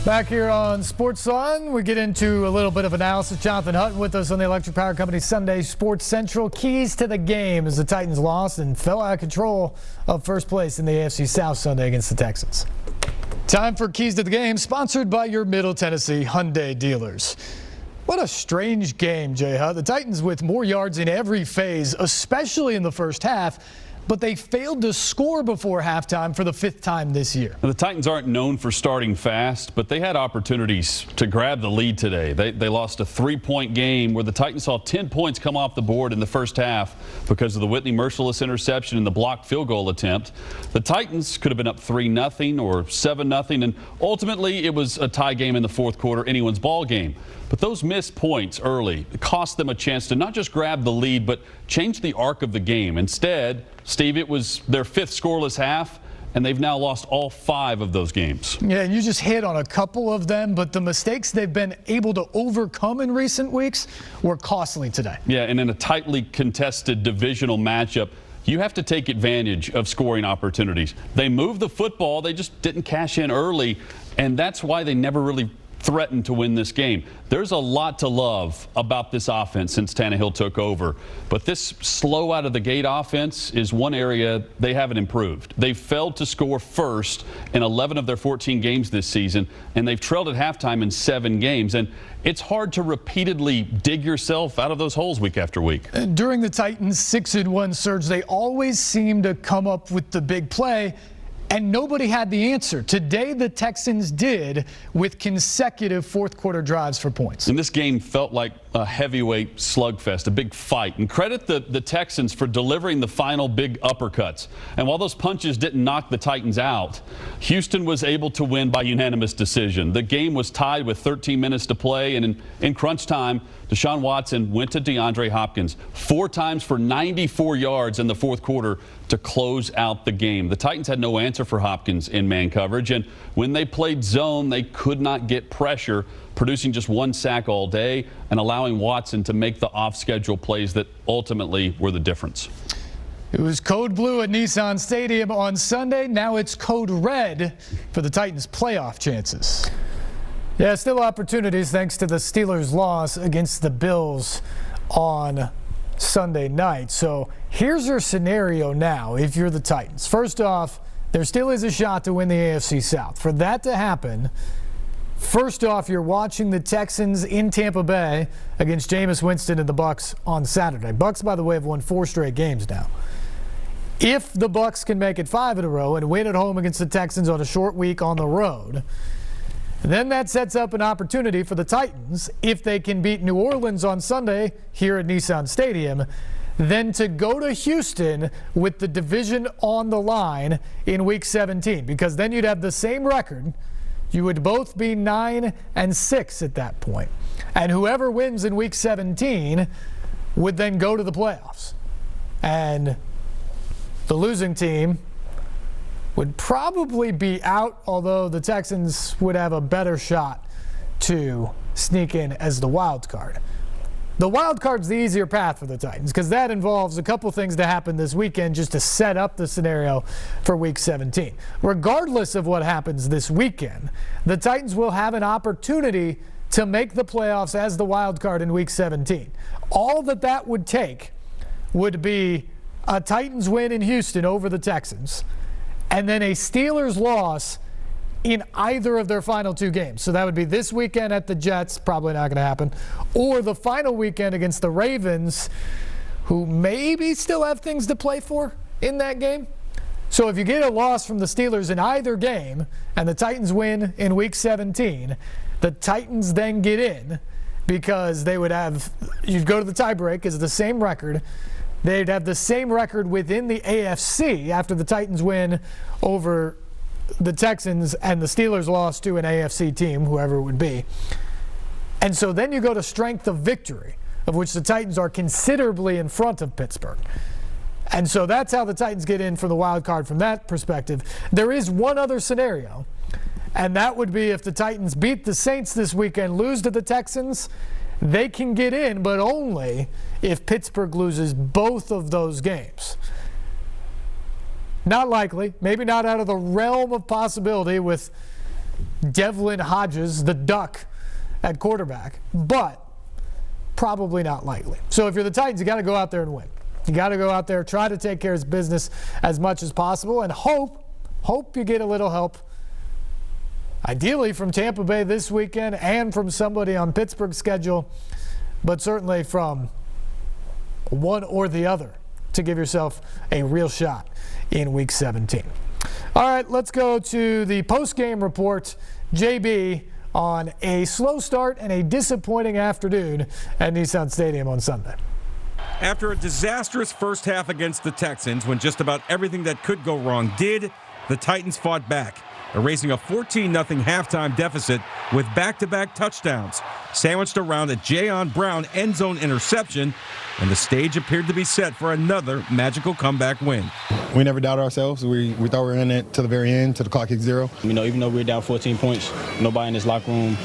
Back here on Sports On, we get into a little bit of analysis. Jonathan Hutton with us on the Electric Power Company Sunday Sports Central. Keys to the game as the Titans lost and fell out of control of first place in the AFC South Sunday against the Texans. Time for Keys to the Game, sponsored by your Middle Tennessee Hyundai dealers. What a strange game, Jay Hutt. The Titans with more yards in every phase, especially in the first half, but they failed to score before halftime for the fifth time this year. The Titans aren't known for starting fast, but they had opportunities to grab the lead today. They lost a 3-point game where the Titans saw 10 points come off the board in the first half because of the Whitney Merciless interception and the blocked field goal attempt. The Titans could have been up 3-0 or 7-0, and ultimately it was a tie game in the fourth quarter, anyone's ball game. But those missed points early cost them a chance to not just grab the lead, but change the arc of the game. Instead, Steve, it was their fifth scoreless half, and they've now lost all 5 of those games. Yeah, and you just hit on a couple of them, but the mistakes they've been able to overcome in recent weeks were costly today. Yeah, and in a tightly contested divisional matchup, you have to take advantage of scoring opportunities. They moved the football, they just didn't cash in early, and that's why they never really threatened to win this game. There's a lot to love about this offense since Tannehill took over, but this slow out of the gate offense is one area they haven't improved. They've failed to score first in 11 of their 14 games this season, and they've trailed at halftime in 7 games, and it's hard to repeatedly dig yourself out of those holes week after week. During the Titans' 6-1 surge, they always seem to come up with the big play, and nobody had the answer. Today, the Texans did with consecutive fourth-quarter drives for points. And this game felt like a heavyweight slugfest, a big fight. And credit the Texans for delivering the final big uppercuts. And while those punches didn't knock the Titans out, Houston was able to win by unanimous decision. The game was tied with 13 minutes to play, and in crunch time, Deshaun Watson went to DeAndre Hopkins 4 times for 94 yards in the fourth quarter to close out the game. The Titans had no answer for Hopkins in man coverage, and when they played zone, they could not get pressure, producing just 1 sack all day and allowing Watson to make the off-schedule plays that ultimately were the difference. It was code blue at Nissan Stadium on Sunday. Now it's code red for the Titans' playoff chances. Yeah, still opportunities thanks to the Steelers' loss against the Bills on Sunday night. So here's your scenario now if you're the Titans. First off, there still is a shot to win the AFC South. For that to happen, first off, you're watching the Texans in Tampa Bay against Jameis Winston and the Bucs on Saturday. Bucs, by the way, have won 4 straight games now. If the Bucs can make it 5 in a row and win at home against the Texans on a short week on the road, then that sets up an opportunity for the Titans, if they can beat New Orleans on Sunday here at Nissan Stadium, then to go to Houston with the division on the line in Week 17, because then you'd have the same record. You would both be 9-6 at that point. And whoever wins in Week 17 would then go to the playoffs. And the losing team would probably be out, although the Texans would have a better shot to sneak in as the wild card. The wild card's the easier path for the Titans because that involves a couple things to happen this weekend just to set up the scenario for Week 17. Regardless of what happens this weekend, the Titans will have an opportunity to make the playoffs as the wild card in Week 17. All that would take would be a Titans win in Houston over the Texans, and then a Steelers loss in either of their final 2 games. So that would be this weekend at the Jets, probably not going to happen, or the final weekend against the Ravens, who maybe still have things to play for in that game. So if you get a loss from the Steelers in either game and the Titans win in Week 17, the Titans then get in because they would have, you'd go to the tiebreak as the same record. They'd have the same record within the AFC after the Titans win over the Texans and the Steelers lost to an AFC team, whoever it would be. And so then you go to strength of victory, of which the Titans are considerably in front of Pittsburgh. And so that's how the Titans get in for the wild card from that perspective. There is one other scenario, and that would be if the Titans beat the Saints this weekend, lose to the Texans, they can get in, but only if Pittsburgh loses both of those games. Not likely, maybe not out of the realm of possibility with Devlin Hodges, the Duck, at quarterback, but probably not likely. So if you're the Titans, you got to go out there and win. You got to go out there, try to take care of business as much as possible, and hope you get a little help, ideally from Tampa Bay this weekend and from somebody on Pittsburgh's schedule, but certainly from one or the other to give yourself a real shot in Week 17. All right, let's go to the post-game report. JB on a slow start and a disappointing afternoon at Nissan Stadium on Sunday. After a disastrous first half against the Texans, when just about everything that could go wrong did, the Titans fought back, erasing a 14-0 halftime deficit with back-to-back touchdowns, sandwiched around a Jayon Brown end zone interception, and the stage appeared to be set for another magical comeback win. We never doubted ourselves. We thought we were in it to the very end, to the clock hit 0. Even though we were down 14 points, nobody in this locker room,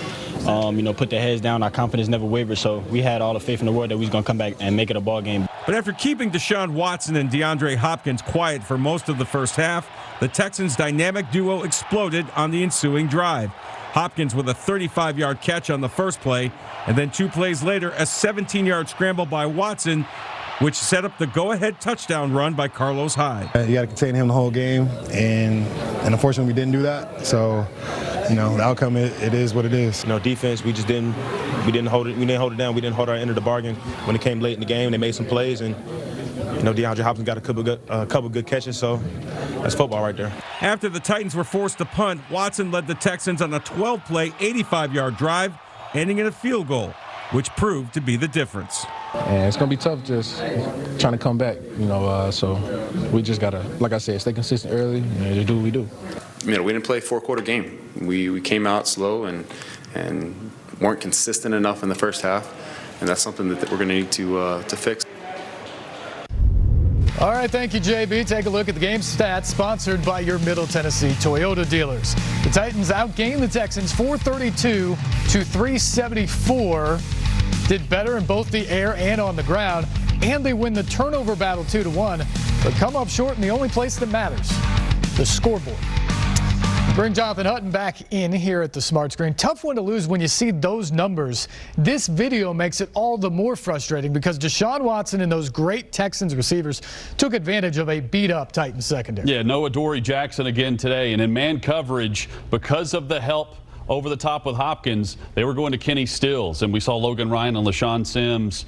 put their heads down. Our confidence never wavered, so we had all the faith in the world that we was going to come back and make it a ball game. But after keeping Deshaun Watson and DeAndre Hopkins quiet for most of the first half, the Texans' dynamic duo exploded on the ensuing drive. Hopkins with a 35-yard catch on the first play, and then 2 plays later, a 17-yard scramble by Watson, which set up the go-ahead touchdown run by Carlos Hyde. You got to contain him the whole game, and unfortunately we didn't do that. So, the outcome it is what it is. Defense, we didn't hold it. We didn't hold it down. We didn't hold our end of the bargain when it came late in the game. They made some plays, and DeAndre Hopkins got a couple good catches. So that's football right there. After the Titans were forced to punt, Watson led the Texans on a 12-play, 85-yard drive, ending in a field goal, which proved to be the difference. And it's going to be tough just trying to come back, so we just got to, like I said, stay consistent early and just do what we do. We didn't play a 4-quarter game. We came out slow and weren't consistent enough in the first half, and that's something that we're going to need to fix. All right, thank you, JB. Take a look at the game stats sponsored by your Middle Tennessee Toyota dealers. The Titans outgained the Texans 432 to 374. Did better in both the air and on the ground, and they win the turnover battle 2-1, but come up short in the only place that matters, the scoreboard. Bring Jonathan Hutton back in here at the smart screen. Tough one to lose when you see those numbers. This video makes it all the more frustrating because Deshaun Watson and those great Texans receivers took advantage of a beat-up Titans secondary. Yeah, no Adoree Jackson again today. And in man coverage, because of the help over the top with Hopkins, they were going to Kenny Stills, and we saw Logan Ryan and LaShawn Sims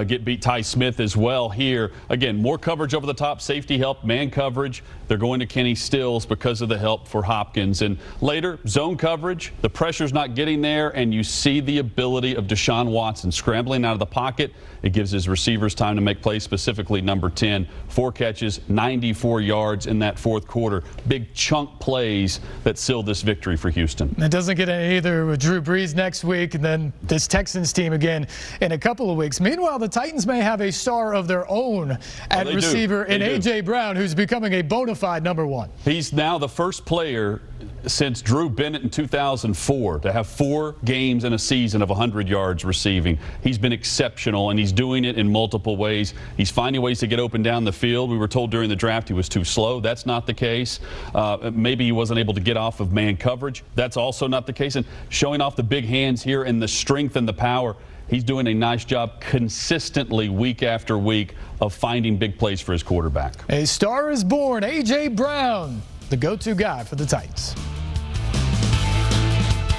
get beat. Ty Smith as well here. Again, more coverage over the top, safety help, man coverage. They're going to Kenny Stills because of the help for Hopkins. And later, zone coverage, the pressure's not getting there, and you see the ability of Deshaun Watson scrambling out of the pocket. It gives his receivers time to make plays, specifically number 10. 4 catches, 94 yards in that fourth quarter. Big chunk plays that sealed this victory for Houston. It doesn't get any either with Drew Brees next week and then this Texans team again in a couple of weeks. Meanwhile, the Titans may have a star of their own at receiver in A.J. Brown, who's becoming a bona fide number 1. He's now the first player since Drew Bennett in 2004 to have 4 games in a season of 100 yards receiving. He's been exceptional, and he's doing it in multiple ways. He's finding ways to get open down the field. We were told during the draft he was too slow. That's not the case. Maybe he wasn't able to get off of man coverage. That's also not the case. And showing off the big hands here and the strength and the power, he's doing a nice job consistently week after week of finding big plays for his quarterback. A star is born. A.J. Brown, the go-to guy for the Titans.